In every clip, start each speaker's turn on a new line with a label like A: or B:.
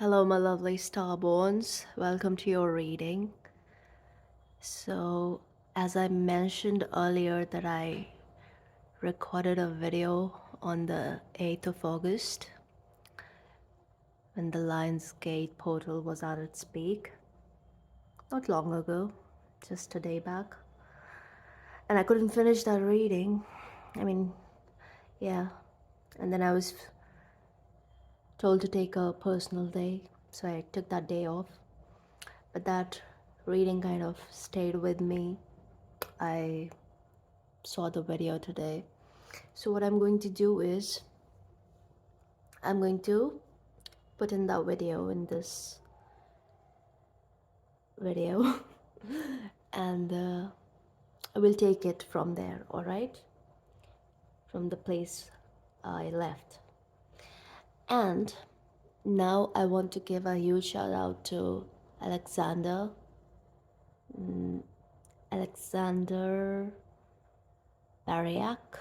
A: Hello, my lovely starborns. Welcome to your reading. So, as I mentioned earlier, that I recorded a video on the 8th of August when the Lion's Gate portal was at its peak, not long ago, just a day back. And I couldn't finish that reading. I mean, yeah. And then I was told to take a personal day, so I took that day off. But that reading kind of stayed with me. I saw the video today. So what I'm going to do is I'm going to put in that video in this video and I will take it from there, all right? From the place I left. And now I want to give a huge shout out to Alexander. Alexander Bariak.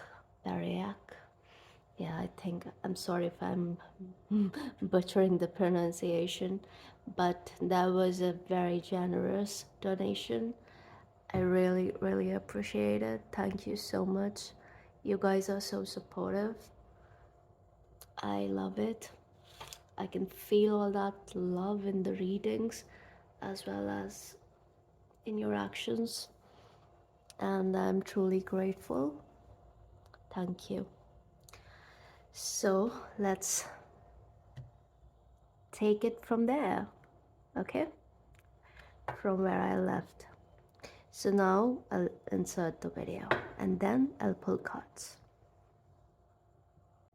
A: Yeah, I think, I'm sorry if I'm butchering the pronunciation, but that was a very generous donation. I really, really appreciate it. Thank you so much. You guys are so supportive. I love it. I can feel all that love in the readings as well as in your actions, and I'm truly grateful. Thank you. So let's take it from there, okay? From where I left. So now I'll insert the video and then I'll pull cards.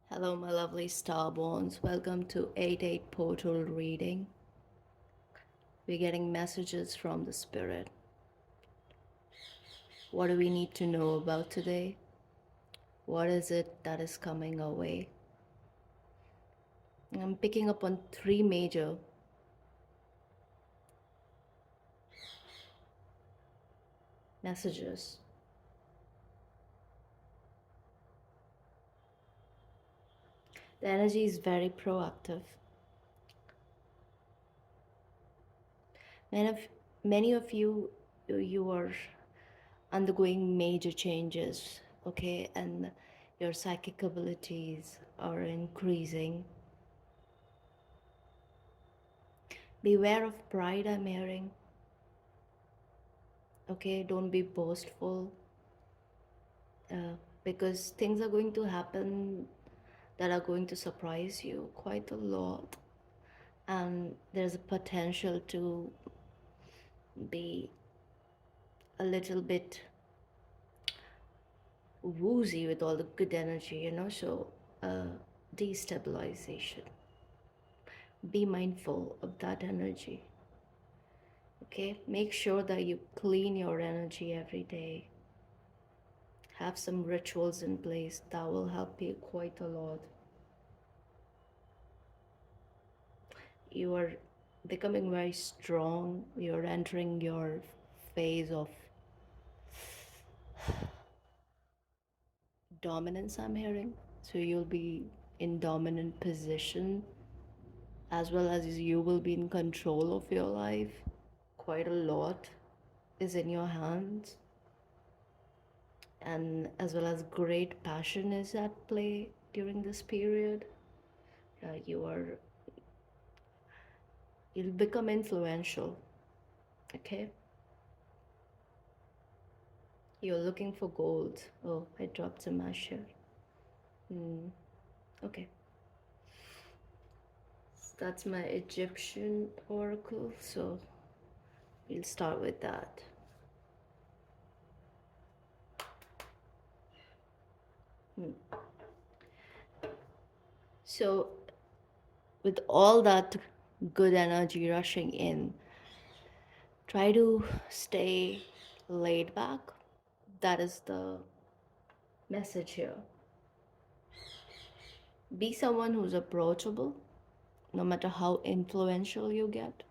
A: Hello, my lovely starborns. Welcome to 8-8 portal reading. We're getting messages from the spirit. What do we need to know about today? What is it that is coming our way? I'm picking up on three major messages. The energy is very proactive. Many of you are undergoing major changes, okay, and your psychic abilities are increasing. Beware of pride, I'm hearing. Okay, don't be boastful, because things are going to happen that are going to surprise you quite a lot, and there's a potential to be a little bit woozy with all the good energy, so destabilization. Be mindful of that energy. Okay, make sure that you clean your energy every day. Have some rituals in place that will help you quite a lot. You are becoming very strong. You're entering your phase of dominance, I'm hearing. So you'll be in dominant position, as well as you will be in control of your life. Quite a lot is in your hands, and as well as great passion is at play during this period. You'll become influential. Okay, you're looking for gold. Oh, I dropped some ash here. Okay, so that's my Egyptian oracle, so we'll start with that. So with all that good energy rushing in, try to stay laid back. That is the message here. Be someone who's approachable, no matter how influential you get.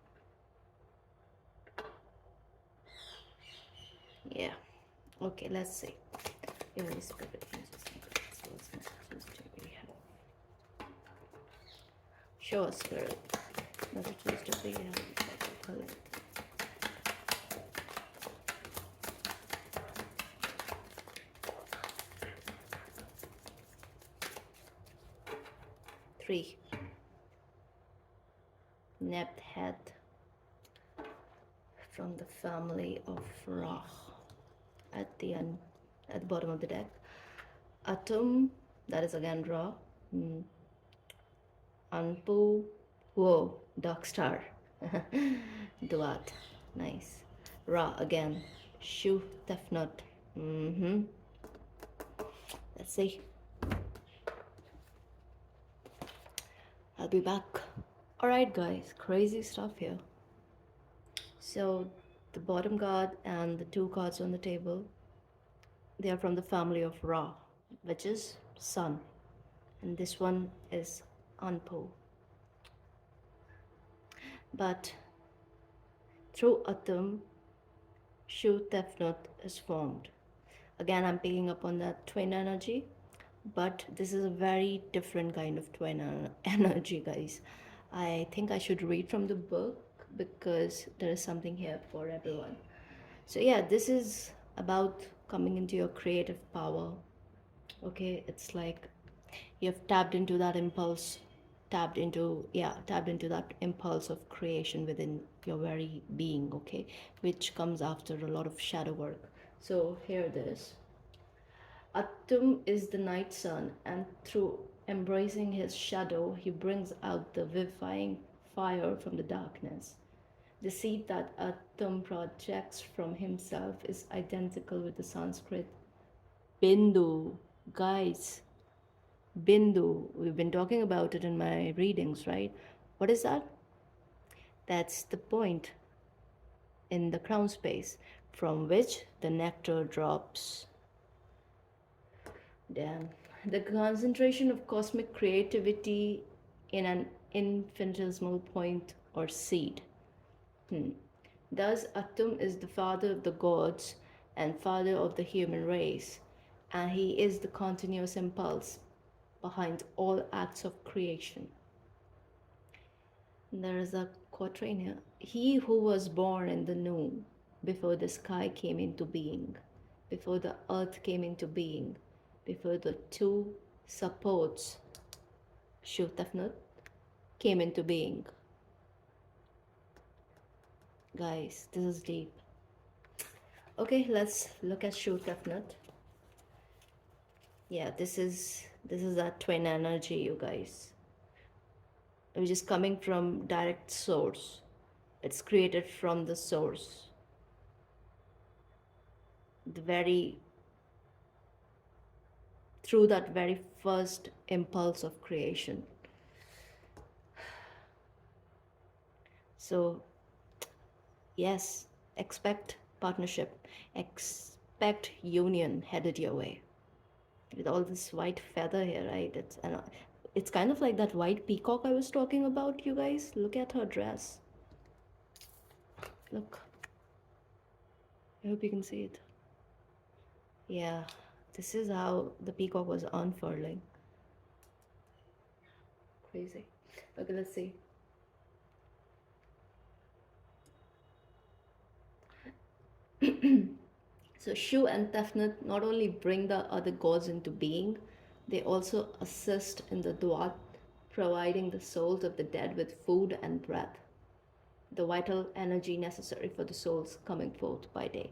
A: Yeah. Okay, let's see. Holy Spirit, show us, Spirit. But it used to be color. Three. Nabbed head from the family of Ra at the end, at the bottom of the deck. Atum, that is again Ra. Anpu, whoa, Dark Star. Duat, nice. Ra again. Shu Tefnut. Let's see. I'll be back. Alright guys, crazy stuff here. So the bottom card and the two cards on the table, they are from the family of Ra, which is Sun. And this one is Anpu. But through Atum, Shu Tefnut is formed. Again, I'm picking up on that twin energy, but this is a very different kind of twin energy, guys. I think I should read from the book because there is something here for everyone. So yeah, this is about coming into your creative power. Okay, it's like you've tapped into that impulse, tapped into that impulse of creation within your very being, okay, which comes after a lot of shadow work. So here it is. Atum is the night sun, and through embracing his shadow, he brings out the vivifying fire from the darkness. The seed that Atum projects from himself is identical with the Sanskrit Bindu. Guys, Bindu, we've been talking about it in my readings, right? What is that? That's the point in the crown space from which the nectar drops. Damn. The concentration of cosmic creativity in an infinitesimal point or seed. Thus, Atum is the father of the gods and father of the human race, and he is the continuous impulse behind all acts of creation. There is a quatrain here. He who was born in the noon, before the sky came into being, before the earth came into being, before the two supports, Shutafnut, came into being. Guys, this is deep. Okay, let's look at Shutafnut. Yeah, this is that twin energy, you guys, which is coming from direct source. It's created from the source, through that very first impulse of creation. So yes, expect partnership, expect union headed your way. With all this white feather here, right? It's kind of like that white peacock I was talking about, you guys. Look at her dress. Look. I hope you can see it. Yeah, this is how the peacock was unfurling. Crazy. Okay, let's see. So Shu and Tefnut not only bring the other gods into being, they also assist in the Duat, providing the souls of the dead with food and breath, the vital energy necessary for the souls coming forth by day.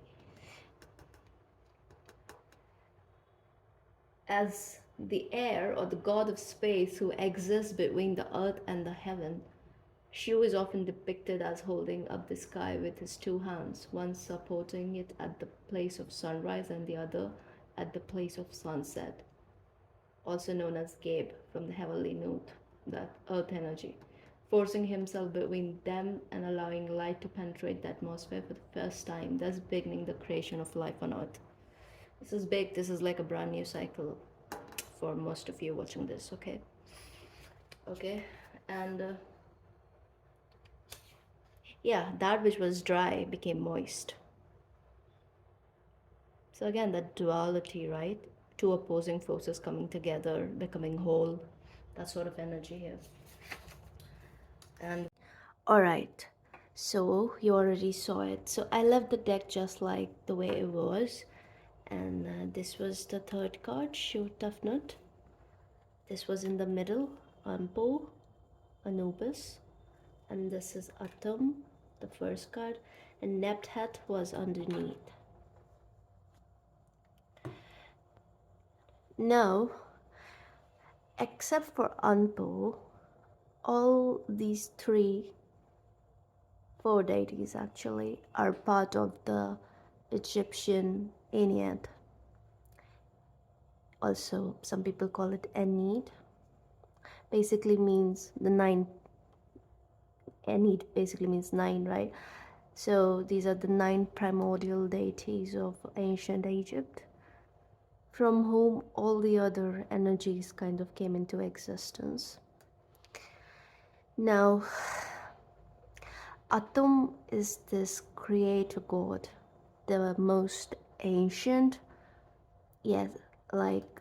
A: As the air or the god of space who exists between the earth and the heaven, Shu is often depicted as holding up the sky with his two hands, one supporting it at the place of sunrise and the other at the place of sunset, also known as Gabe from the heavenly note, that earth energy, forcing himself between them and allowing light to penetrate the atmosphere for the first time, thus beginning the creation of life on earth. This is big. This is like a brand new cycle for most of you watching this, okay? Okay, and yeah, that which was dry became moist. So again, that duality, right? Two opposing forces coming together, becoming whole. That sort of energy here. And All right. So you already saw it. So I left the deck just like the way it was. And this was the third card, Shoe Tough Nut. This was in the middle, Ampo, Anubis. And this is Atum, the first card. And Nepthat was underneath. Now, except for Anpo, all these four deities actually are part of the Egyptian ENNEAD. Also, some people call it ENNEAD. Basically means the nine. ENNEAD basically means nine, right? So these are the nine primordial deities of ancient Egypt, from whom all the other energies kind of came into existence. Now, Atum is this creator god, the most ancient. Yes, like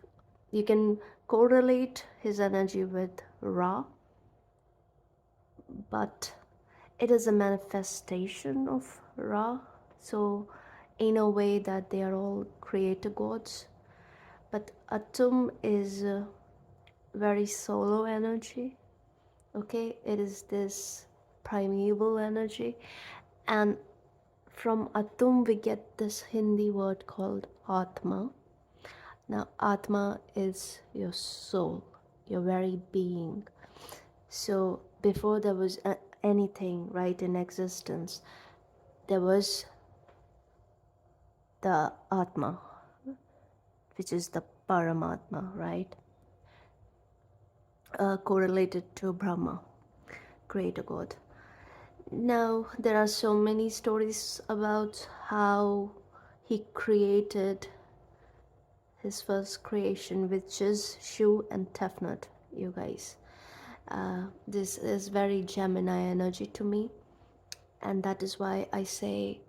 A: you can correlate his energy with Ra, but it is a manifestation of Ra. So, in a way, that they are all creator gods. But Atum is very solo energy. Okay, it is this primeval energy, and from Atum we get this Hindi word called Atma. Now, Atma is your soul, your very being. So, before there was anything, right, in existence, there was the Atma, which is the Paramatma, right? Correlated to Brahma, creator God. Now, there are so many stories about how he created his first creation, which is Shu and Tefnut, you guys. This is very Gemini energy to me, and that is why I say,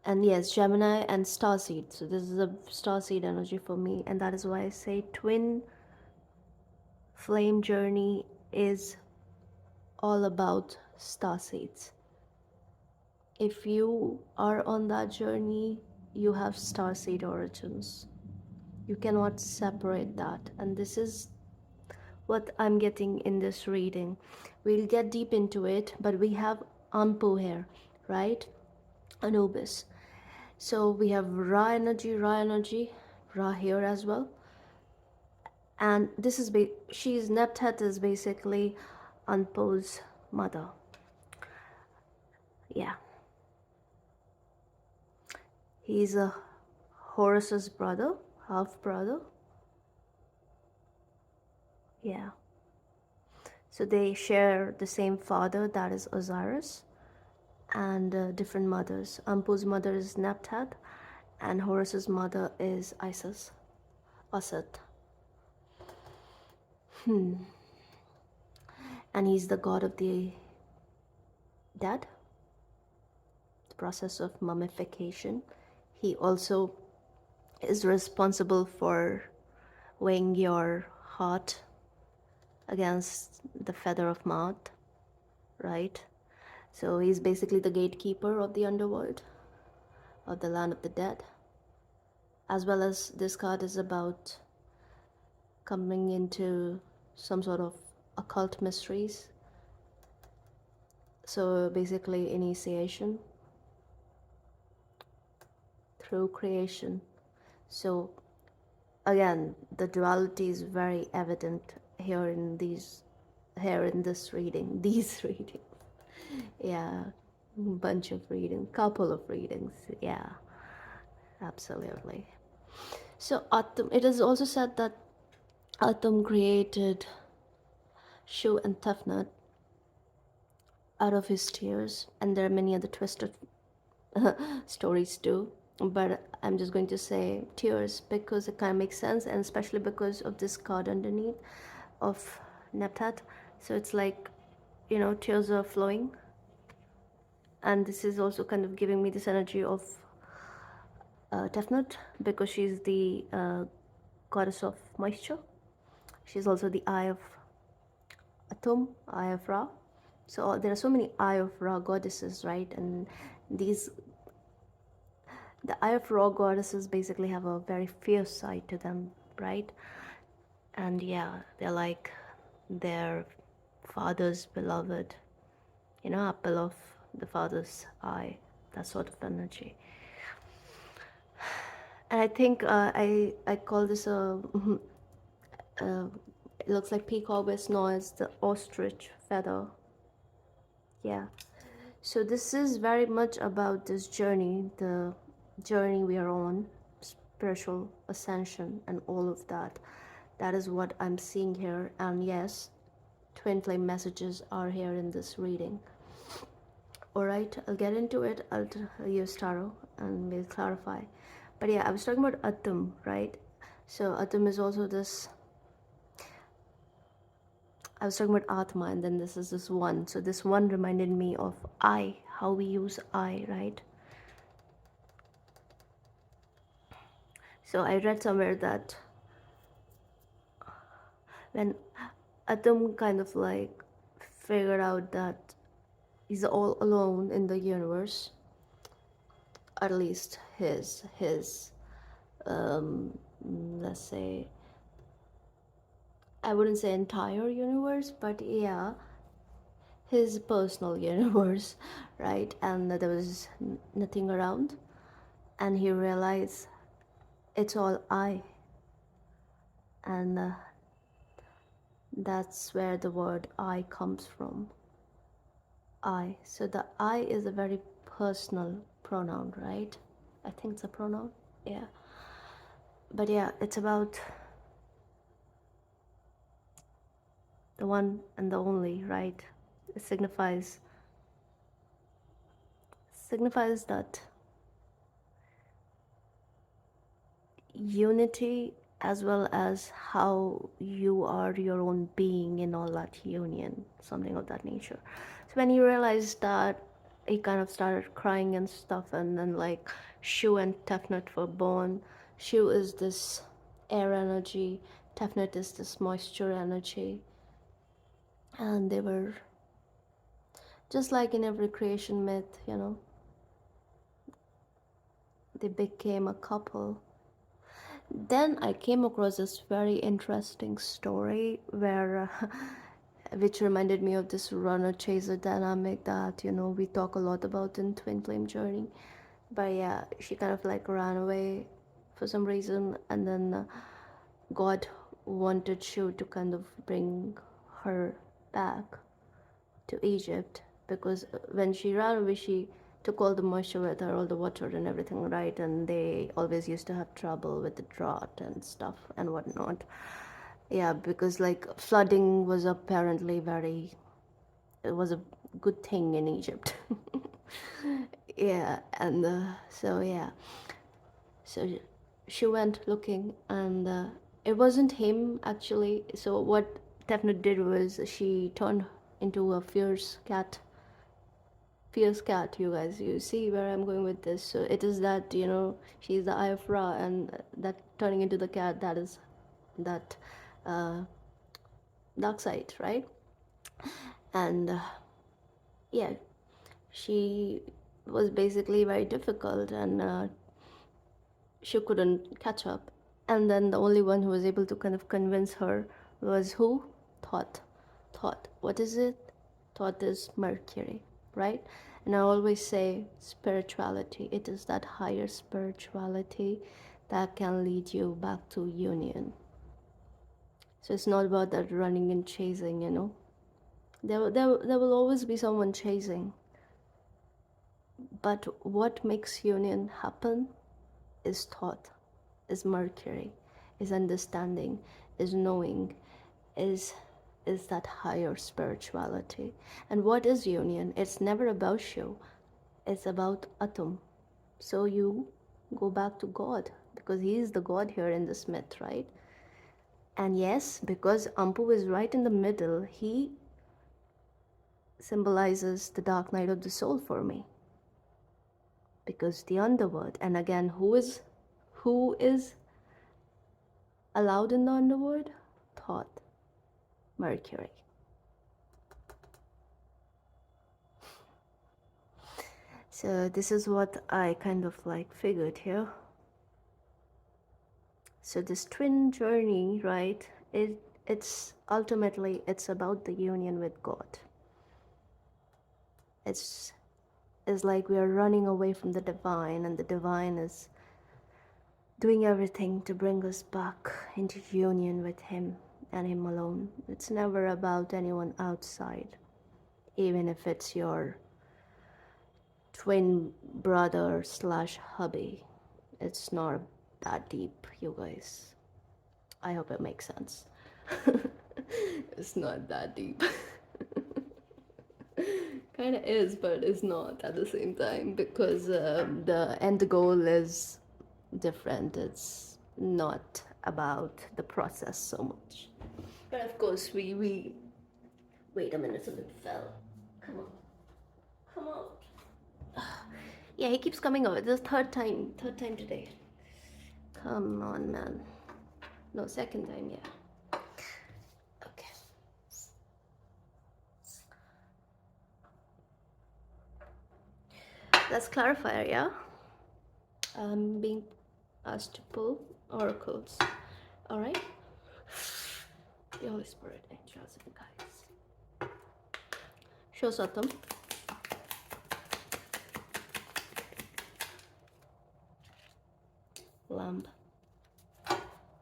A: and yes, Gemini and Starseed. So this is a Starseed energy for me, and that is why I say twin flame journey is all about starseeds. If you are on that journey, you have starseed origins. You cannot separate that, and this is what I'm getting in this reading. We'll get deep into it, but we have Anpu here, right? Anubis. So we have Ra energy, Ra here as well. And this is she's Nepthat is basically Anpu's mother. Yeah. He's a Horus's brother, half brother. Yeah. So they share the same father, that is Osiris, and different mothers. Ampu's mother is Nepthat, and Horus's mother is Isis, Aset. And he's the god of the dead, the process of mummification. He also is responsible for weighing your heart against the feather of Maat, right? So he's basically the gatekeeper of the underworld, of the land of the dead. As well as this card is about coming into some sort of occult mysteries. So basically initiation through creation. So again, the duality is very evident here in this reading, these readings. Yeah, bunch of readings, couple of readings. Yeah, absolutely. So Atum, it is also said that Atum created Shu and Tefnut out of his tears, and there are many other twisted stories too. But I'm just going to say tears because it kind of makes sense, and especially because of this card underneath of Nepthat. So it's like, tears are flowing, and this is also kind of giving me this energy of Tefnut, because she's the goddess of moisture. She's also the eye of Atum, Eye of Ra. So there are so many Eye of Ra goddesses, right? And these, the Eye of Ra goddesses basically have a very fierce side to them, right? And yeah, they're like their father's beloved, apple of the father's eye, that sort of energy. And I think I call this a it looks like peacock, but no, it's the ostrich feather. Yeah. So this is very much about this journey, the journey we are on, spiritual ascension and all of that. That is what I'm seeing here. And yes, twin flame messages are here in this reading. All right, I'll get into it. I'll use tarot and we'll clarify. But yeah, I was talking about Atum, right? So Atum is also this, I was talking about Atma, and then this is this one. So this one reminded me of I, how we use I, right? So I read somewhere that when Atom kind of like figured out that he's all alone in the universe, at least his let's say, I wouldn't say entire universe, but yeah, his personal universe, right? And there was nothing around, and he realized it's all I, and that's where the word I comes from. I. So the I is a very personal pronoun, right? I think it's a pronoun. Yeah. But yeah, it's about the one and the only, right? It signifies that unity, as well as how you are your own being in all that union, something of that nature. So when he realized that, he kind of started crying and stuff, and then like Shu and Tefnut were born. Shu is this air energy, Tefnut is this moisture energy, and they were just like in every creation myth, they became a couple. Then I came across this very interesting story where, which reminded me of this runner chaser dynamic that, we talk a lot about in Twin Flame Journey. But yeah, she kind of like ran away for some reason, and then God wanted Shu to kind of bring her back to Egypt, because when she ran away, she took all the moisture with her, all the water and everything, right? And they always used to have trouble with the drought and stuff and whatnot. Yeah, because like flooding was apparently it was a good thing in Egypt. Yeah, and so yeah, so she went looking, and it wasn't him actually. So what Tefnut did was she turned into a fierce cat. You guys, you see where I'm going with this. So it is that, she's the Eye of Ra, and that turning into the cat, that is that uh, dark side, right? And yeah, she was basically very difficult, and she couldn't catch up. And then the only one who was able to kind of convince her was who? Thoth. Thoth. What is it? Thoth is Mercury, right? And I always say spirituality. It is that higher spirituality that can lead you back to union. So it's not about that running and chasing. There will always be someone chasing. But what makes union happen is thought, is Mercury, is understanding, is knowing, is that higher spirituality. And what is union? It's never about you, it's about Atum. So you go back to God, because he is the God here in this myth, right? And yes, because Ampu is right in the middle, he symbolizes the dark night of the soul for me, because the underworld. And again, who is allowed in the underworld? Thought, Mercury. So this is what I kind of like figured here. So this twin journey, right? It's ultimately it's about the union with God. It's like we are running away from the divine, and the divine is doing everything to bring us back into union with Him and Him alone. It's never about anyone outside, even if it's your twin brother slash hubby. It's not that deep, you guys. I hope it makes sense. It's not that deep. Kind of is, but it's not at the same time, because the end goal is different. It's not about the process so much. But of course, we wait a minute, something fell. Come on, come on. Yeah, he keeps coming over. This is third time today. Come on, man. No, second time, yeah. Okay. Let's clarify, yeah? I'm being asked to pull oracles. Alright? The Holy Spirit, angels, and guides. Show Satam. Lamb.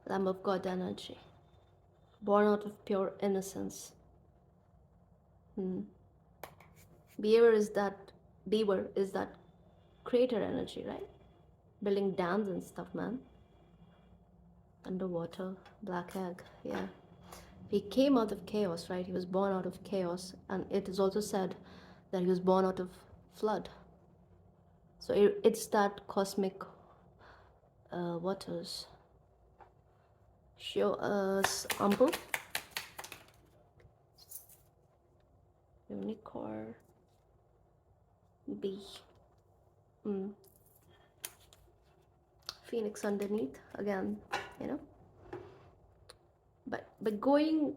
A: Lamb of God energy. Born out of pure innocence. Beaver is that creator energy, right? Building dams and stuff, man. Underwater, black egg, yeah. He came out of chaos, right? He was born out of chaos, and it is also said that he was born out of flood. So it's that cosmic waters. Show us Ample. Unicorn. B. Phoenix underneath again, you know. But going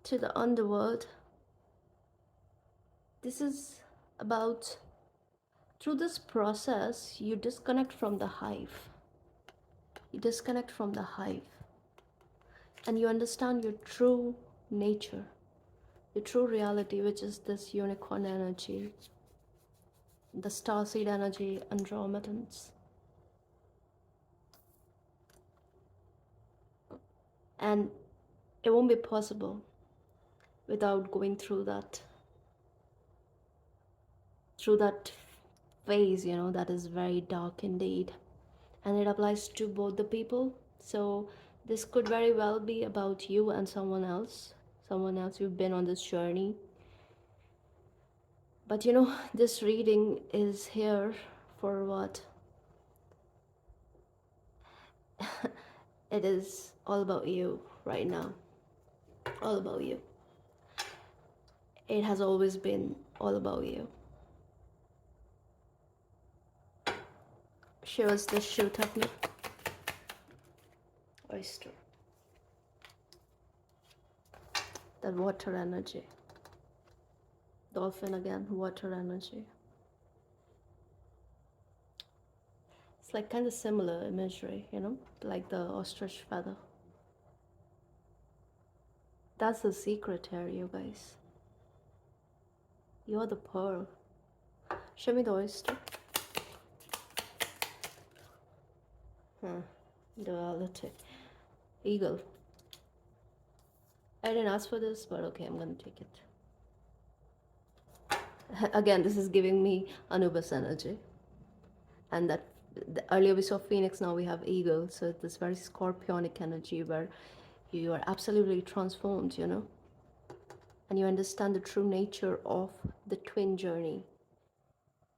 A: to the underworld, this is about, through this process you disconnect from the hive. You disconnect from the hive and you understand your true nature, your true reality, which is this unicorn energy, the starseed energy, Andromedans. And it won't be possible without going through that phase, you know, that is very dark indeed. And it applies to both the people. So this could very well be about you and someone else who've been on this journey. But you know, this reading is here for what? It is all about you right now. All about you. It has always been all about you. Show us the shoe technique. Oyster. That water energy. Dolphin again, water energy. It's like kind of similar imagery, you know, like the ostrich feather. That's the secret here, you guys. You're the pearl. Show me the oyster. Duality. Eagle. I didn't ask for this, but okay, I'm gonna take it. Again, this is giving me Anubis energy. And that earlier we saw Phoenix, now we have Eagle. So this very scorpionic energy where you are absolutely transformed, you know. And you understand the true nature of the twin journey,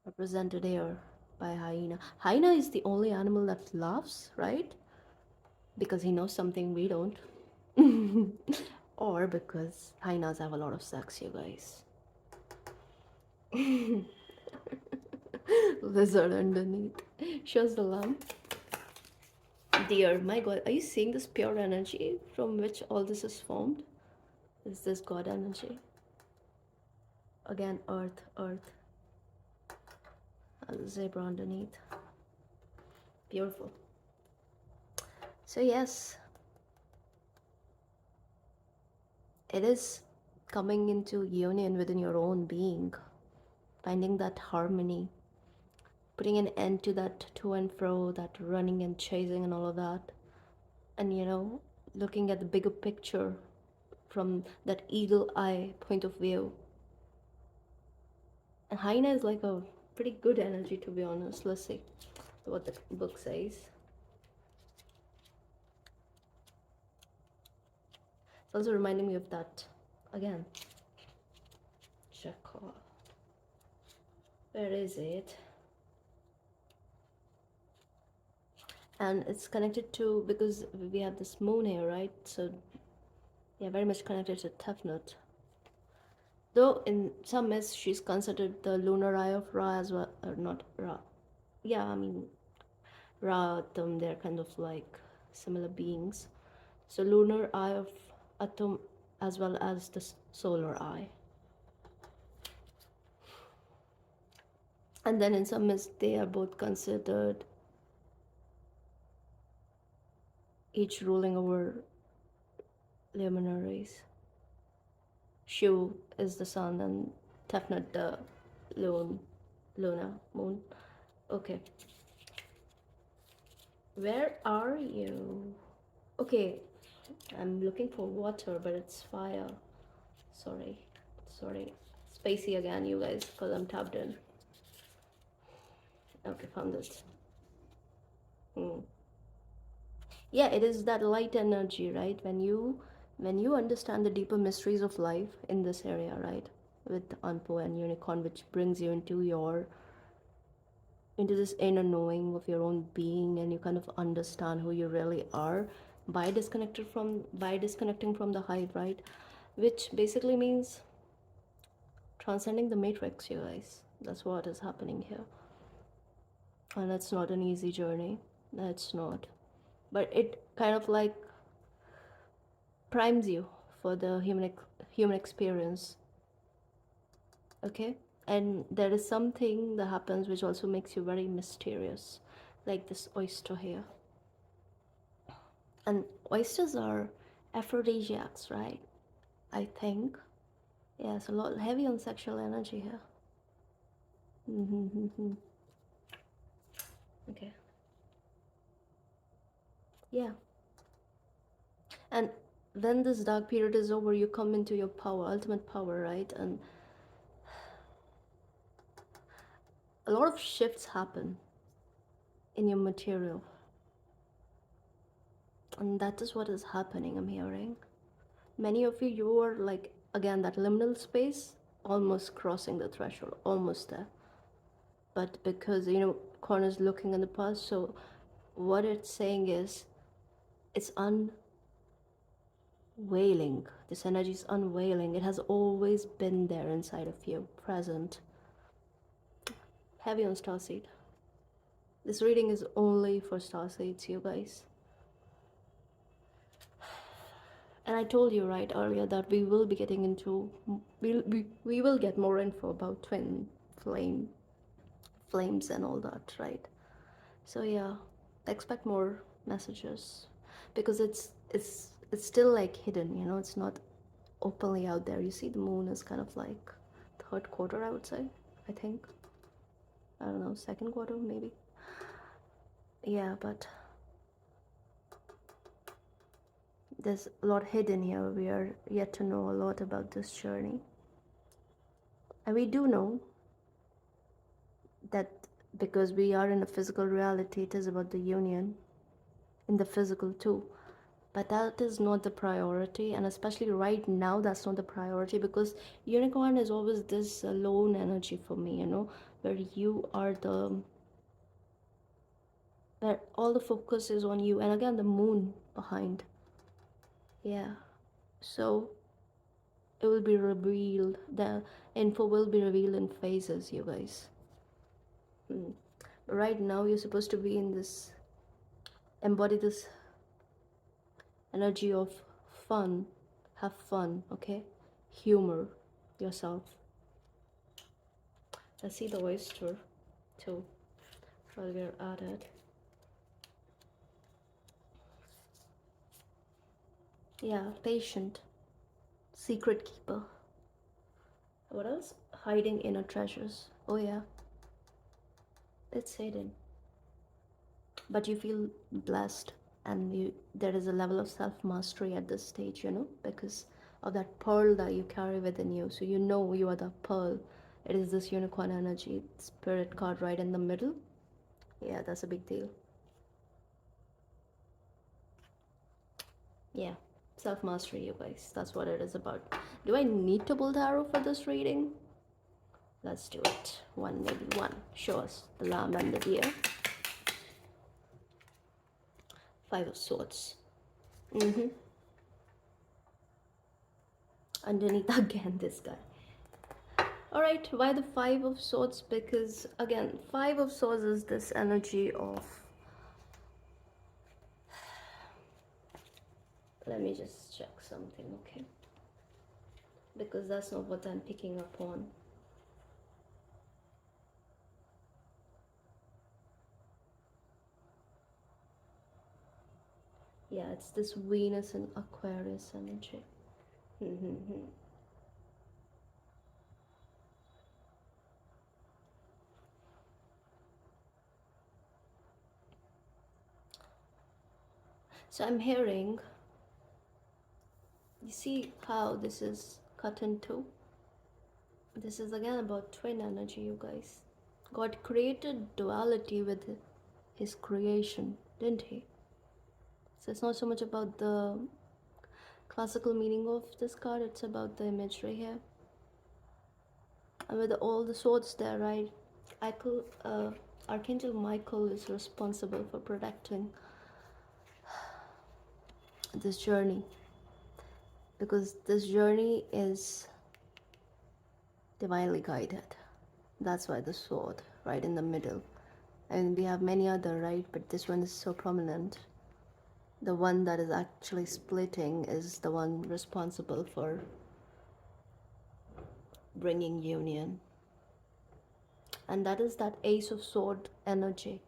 A: represented here by hyena. Hyena is the only animal that laughs, right? Because he knows something we don't. Or because hyenas have a lot of sex, you guys. Lizard underneath. Shows the lamb. Deer, my god, are you seeing this pure energy from which all this is formed? Is this God energy? Again, earth, earth. Zebra underneath. Beautiful. So yes, it is coming into union within your own being, finding that harmony, putting an end to that to and fro, that running and chasing and all of that. And looking at the bigger picture from that eagle eye point of view. And hyena is like a pretty good energy, to be honest. Let's see what the book says. It's also reminding me of that again. Jackal. Where is it? And it's connected to, because we have this moon here, right? So yeah, very much connected to Tefnut. Though in some myths she's considered the lunar eye of Ra as well, or not Ra. Yeah, I mean Ra, Atum, they're kind of like similar beings. So lunar eye of Atum as well as the solar eye. And then in some myths they are both considered, each ruling over luminaries. Shu is the sun and Tefnut the moon. Okay. Where are you? Okay, I'm looking for water, but it's fire. Sorry. Spacey again, you guys, because I'm tapped in. Okay, found it. Yeah, it is that light energy, right? When you understand the deeper mysteries of life in this area, right? With Anpo and Unicorn, which brings you into this inner knowing of your own being, and you kind of understand who you really are by disconnecting from the hive, right? Which basically means transcending the matrix, you guys. That's what is happening here. And it's not an easy journey. It's not. But it kind of like primes you for the human experience. Okay? And there is something that happens which also makes you very mysterious. Like this oyster here. And oysters are aphrodisiacs, right? I think. Yeah, it's a lot heavy on sexual energy here. Okay. Yeah. And when this dark period is over, you come into your power, ultimate power, right? And a lot of shifts happen in your material. And that is what is happening, I'm hearing. Many of you are like, again, that liminal space, almost crossing the threshold, almost there. But because, Corner's looking in the past, so what it's saying is, it's unveiling. This energy is unveiling. It has always been there inside of you, present. Heavy on Starseed. This reading is only for Starseeds, you guys. And I told you right earlier that we will be getting into, we will get more info about twin flames and all that, right? So yeah, expect more messages, because it's still like hidden, it's not openly out there. You see, the moon is kind of like third quarter, I would say. I think, I don't know, second quarter maybe. Yeah, but there's a lot hidden here. We are yet to know a lot about this journey. And we do know that because we are in a physical reality, it is about the union in the physical too. But that is not the priority, and especially right now, that's not the priority, because unicorn is always this lone energy for me, where you are where all the focus is on you, and again, the moon behind. Yeah. So it will be revealed, the info will be revealed in phases, you guys. Right now, you're supposed to be in this, embody this energy of fun. Have fun, okay? Humor yourself. Let's see the oyster. too while we're at it. Yeah, patient, secret keeper. What else? Hiding inner treasures. Oh yeah, it's hidden. But you feel blessed, and there is a level of self-mastery at this stage, because of that pearl that you carry within you. So you know you are the pearl. It is this unicorn energy, spirit card right in the middle. Yeah, that's a big deal. Yeah, self-mastery, you guys. That's what it is about. Do I need to pull tarot for this reading? Let's do it. One, maybe one. Show us the lamb and the deer. Five of Swords. Underneath again, this guy. All right, why the Five of Swords? Because again, Five of Swords is this energy of, let me just check something, okay? Because that's not what I'm picking up on. Yeah, it's this Venus and Aquarius energy. So I'm hearing, you see how this is cut in two? This is again about twin energy, you guys. God created duality with his creation, didn't he? So it's not so much about the classical meaning of this card, it's about the imagery here. And with all the swords there, right? Archangel Michael is responsible for protecting this journey, because this journey is divinely guided. That's why the sword right in the middle. And we have many other, right? But this one is so prominent. The one that is actually splitting is the one responsible for bringing union. And that is that Ace of Sword energy.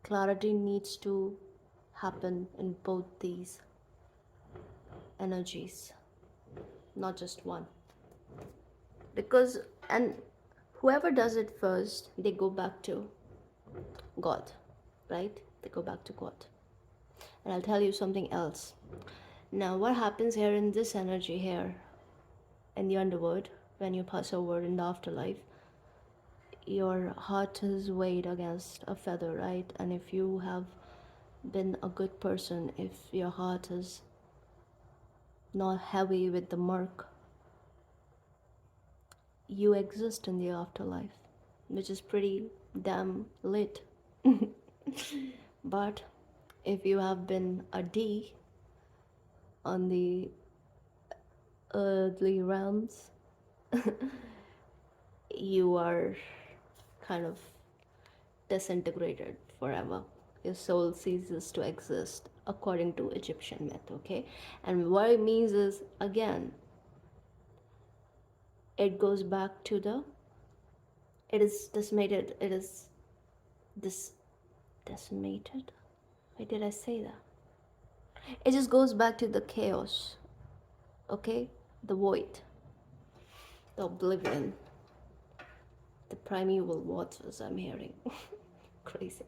A: Clarity needs to happen in both these energies, not just one. Because, and whoever does it first, they go back to God, right? They go back to God. And I'll tell you something else. Now, what happens here in this energy here, in the underworld, when you pass over in the afterlife, your heart is weighed against a feather, right? And if you have been a good person, if your heart is not heavy with the mark, you exist in the afterlife, which is pretty damn lit. But if you have been a D on the earthly realms, you are kind of disintegrated forever. Your soul ceases to exist according to Egyptian myth, okay? And what it means is, again, it goes back to the, it is decimated, it is this decimated. Why did I say that? It just goes back to the chaos, okay? The void, the oblivion, the primeval waters, I'm hearing. Crazy.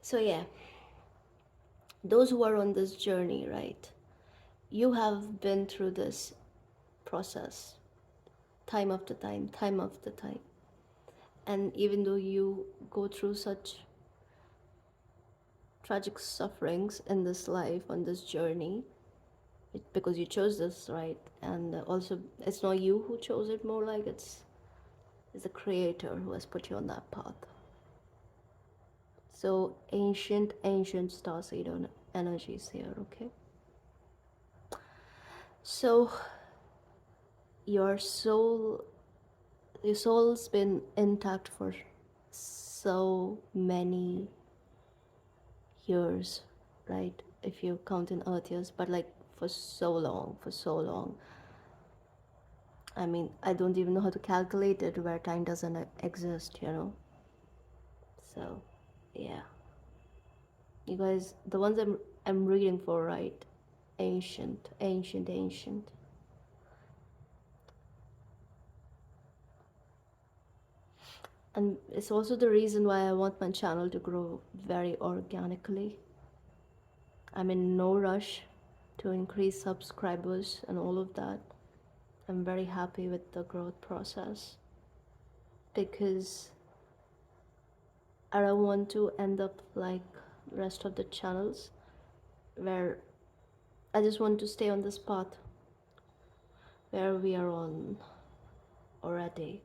A: So yeah, those who are on this journey, right? You have been through this process time after time, time after time. And even though you go through such tragic sufferings in this life, on this journey, because you chose this, right? And also, it's not you who chose it, more like it's the creator who has put you on that path. So ancient starseed energies here, okay? So your soul's been intact for so many years, right? If you count in earth years, but like for so long. I mean, I don't even know how to calculate it where time doesn't exist, you know. So, yeah. You guys, the ones I'm reading for, right? Ancient, ancient, ancient. And it's also the reason why I want my channel to grow very organically. I'm in no rush to increase subscribers and all of that. I'm very happy with the growth process because I don't want to end up like the rest of the channels where I just want to stay on this path where we are on already.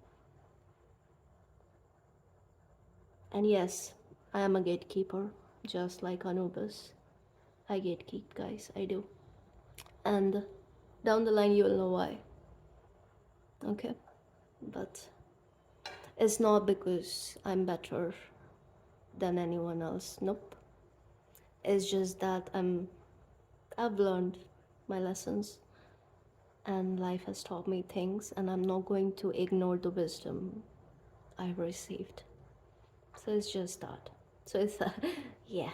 A: And yes, I am a gatekeeper, just like Anubis. I gatekeep, guys, I do. And down the line, you will know why. Okay? But it's not because I'm better than anyone else. Nope. It's just that I've learned my lessons and life has taught me things, and I'm not going to ignore the wisdom I've received. So it's just that. So it's yeah,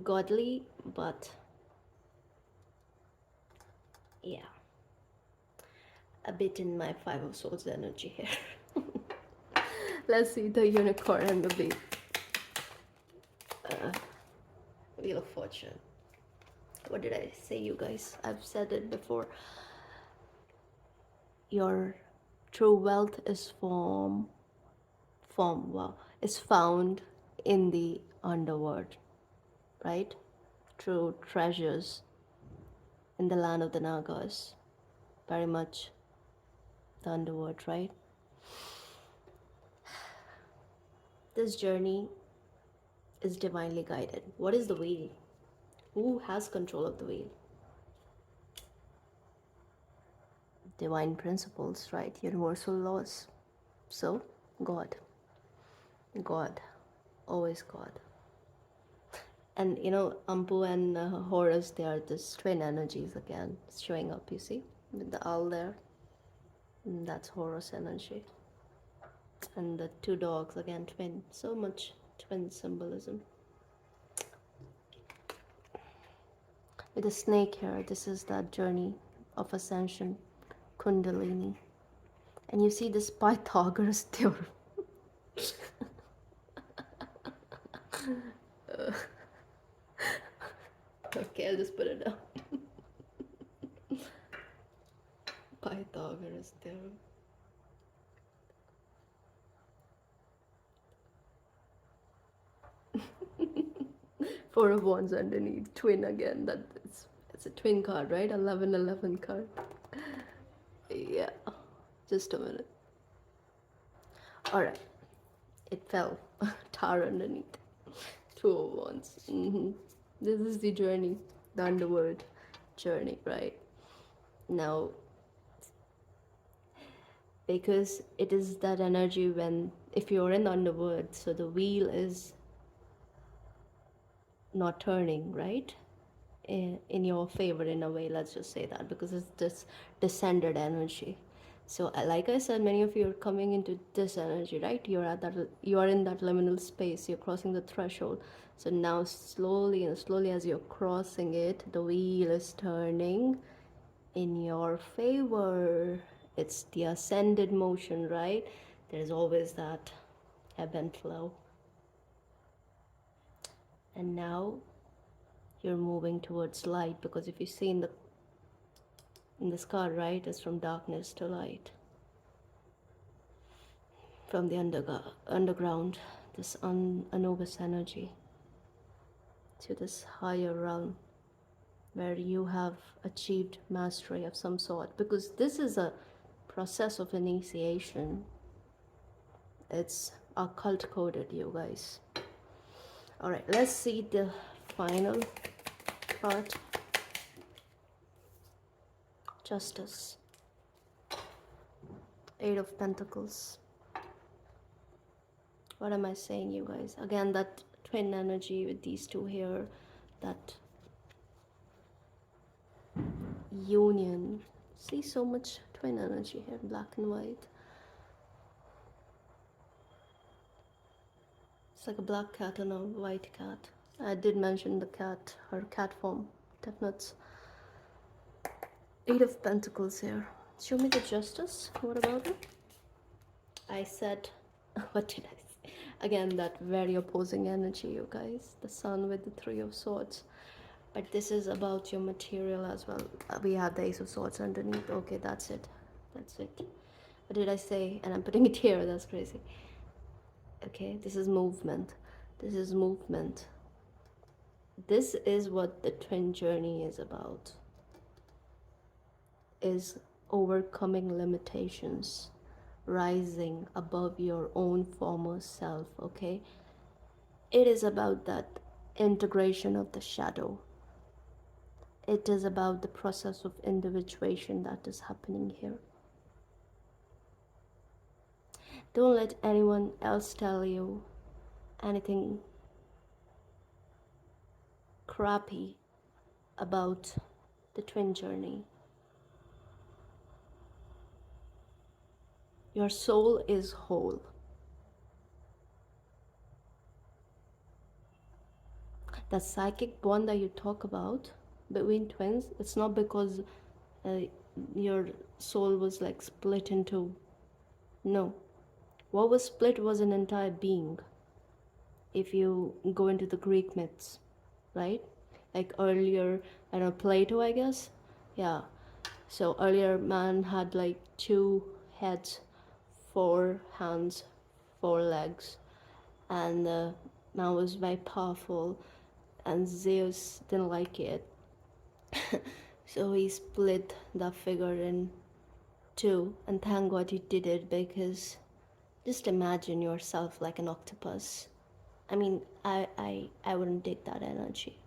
A: godly, but yeah, a bit in my Five of Swords energy here. Let's see the unicorn and the bee. Wheel of Fortune. What did I say, you guys? I've said it before. Your true wealth is is found in the underworld, right? True treasures in the land of the Nagas, very much the underworld, right? This journey is divinely guided. What is the wheel? Who has control of the wheel? Divine principles, right? Universal laws. So, God. God. Always God. And you know, Ampu and Horus, they are this twin energies again showing up, you see? With the owl there. And that's Horus energy. And the two dogs, again, twin. So much twin symbolism. With the snake here, this is that journey of ascension, Kundalini. And you see this Pythagoras theorem. Okay, I'll just put it down. Pythagoras theorem. Four of Wands underneath, twin again. It's a twin card, right? 11-11 card. Yeah, just a minute. All right, it fell. Tower underneath. Two of Wands. This is the journey, the underworld journey, right? Now, because it is that energy when, if you're in the underworld, so the wheel is not turning, right? In your favor in a way, let's just say that, because it's this descended energy. So like I said, many of you are coming into this energy, right? You are in that liminal space, you're crossing the threshold. So now slowly and slowly as you're crossing it, the wheel is turning in your favor. It's the ascended motion, right? There's always that ebb and flow. And now you're moving towards light, because if you see in this card, right, it's from darkness to light, from the underground, this Anubis energy, to this higher realm where you have achieved mastery of some sort, because this is a process of initiation. It's occult coded, you guys. All right, let's see the final part. Justice. Eight of Pentacles. What am I saying, you guys? Again, that twin energy with these two here, that union. See, so much twin energy here, black and white. It's like a black cat and a white cat. I did mention the cat, her cat form, definite. Eight of Pentacles here. Show me the Justice. What about it? I said, what did I say? Again, that very opposing energy, you guys. The Sun with the Three of Swords. But this is about your material as well. We have the Ace of Swords underneath. Okay, that's it. That's it. What did I say? And I'm putting it here. That's crazy. Okay, this is movement. This is movement. This is what the twin journey is about. Is overcoming limitations, rising above your own former self, okay? It is about that integration of the shadow. It is about the process of individuation that is happening here. Don't let anyone else tell you anything crappy about the twin journey. Your soul is whole. That psychic bond that you talk about between twins, it's not because uh, your soul was like split into. No. What was split was an entire being. If you go into the Greek myths, right? Like earlier, I don't know, Plato, I guess? Yeah. So earlier, man had like 2 heads, 4 hands, 4 legs. And man was very powerful. And Zeus didn't like it. So he split that figure in 2. And thank God he did it, because just imagine yourself like an octopus. I mean, I wouldn't dig that energy.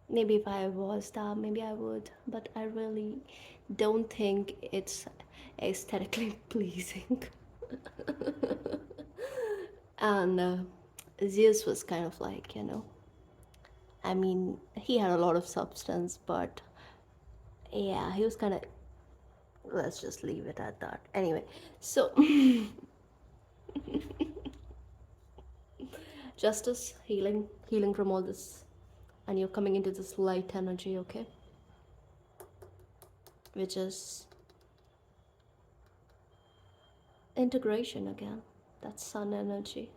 A: Maybe if I was that, maybe I would, but I really don't think it's aesthetically pleasing. And Zeus was kind of like, I mean, he had a lot of substance, but yeah, he was kind of, let's just leave it at that. Anyway, so justice, healing from all this, and you're coming into this light energy, okay, which is integration again. That's sun energy.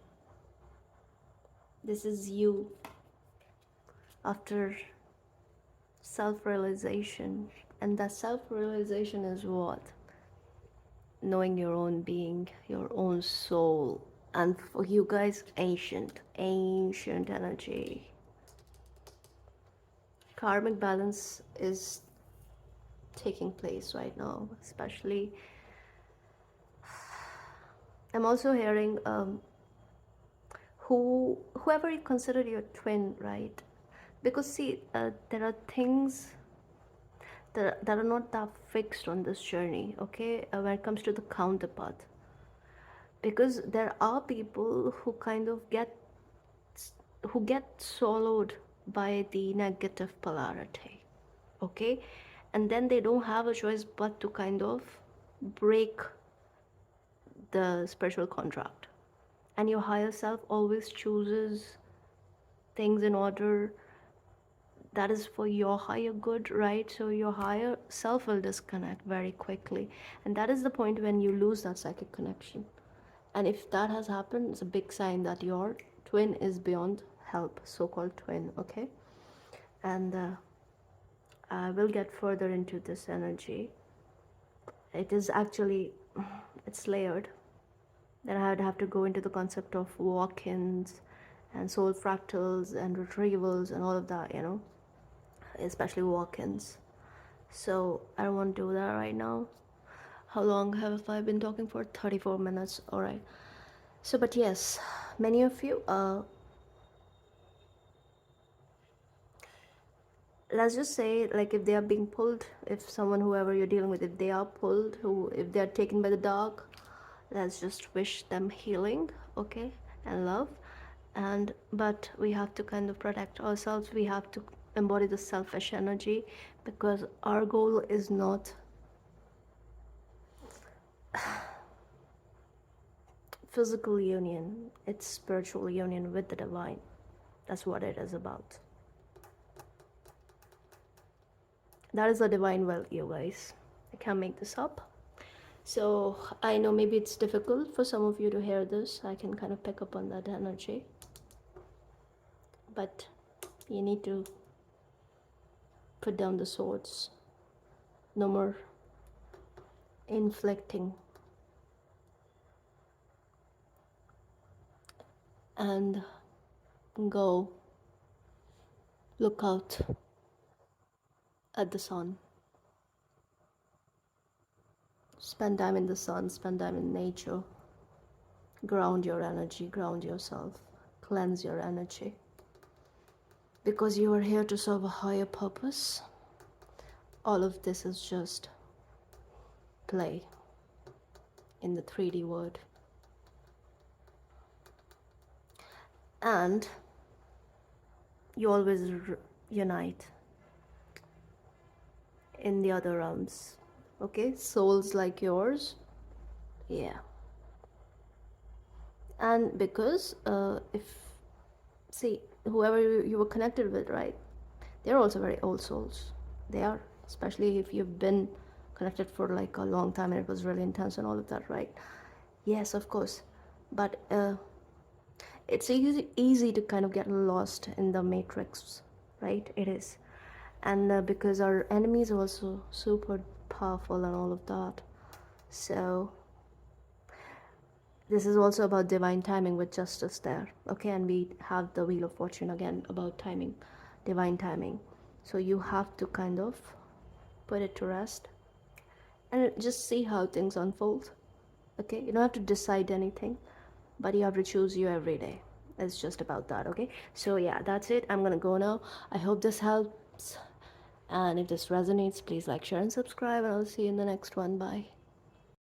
A: This is you after self-realization, and that self-realization is what? Knowing your own being, your own soul. And for you guys, ancient energy. Karmic balance is taking place right now, especially. I'm also hearing whoever you consider your twin, right? Because see, there are things that are not that fixed on this journey, okay, when it comes to the counterpart. Because there are people who kind of get swallowed by the negative polarity, okay, and then they don't have a choice but to kind of break the spiritual contract. And your higher self always chooses things in order that is for your higher good, right? So your higher self will disconnect very quickly, and that is the point when you lose that psychic connection. And if that has happened, it's a big sign that your twin is beyond help, so-called twin, okay? And I will get further into this energy. It is actually, it's layered. Then I would have to go into the concept of walk-ins and soul fractals and retrievals and all of that, especially walk-ins. So I don't want to do that right now. How long have I been talking for? 34 minutes. All right. So, but yes, many of you, let's just say, like, if they are being pulled, if someone, whoever you're dealing with, if they are pulled, if they are taken by the dark, let's just wish them healing, okay, and love. But we have to kind of protect ourselves. We have to embody the selfish energy, because our goal is not physical union, it's spiritual union with the divine. That's what it is about. That is the divine will, you guys. I can't make this up. So I know maybe it's difficult for some of you to hear this. I can kind of pick up on that energy. But you need to put down the swords. No more inflicting. And go look out at the sun. Spend time in the sun, spend time in nature. Ground your energy, ground yourself, cleanse your energy. Because you are here to serve a higher purpose. All of this is just play in the 3D world. And you always unite in the other realms. Okay, souls like yours. Yeah. And because see, whoever you were connected with, right, they're also very old souls. They are, especially if you've been connected for like a long time and it was really intense and all of that, right? Yes, of course. But it's easy to kind of get lost in the matrix, right? It is. And because our enemies are also super powerful and all of that. So this is also about divine timing with justice there. Okay, and we have the Wheel of Fortune again about timing, divine timing. So you have to kind of put it to rest and just see how things unfold. Okay, you don't have to decide anything, but you have to choose you every day. It's just about that. Okay, so yeah, that's it. I'm gonna go now. I hope this helps, and if this resonates, please like, share, and subscribe, and I'll see you in the next one. Bye.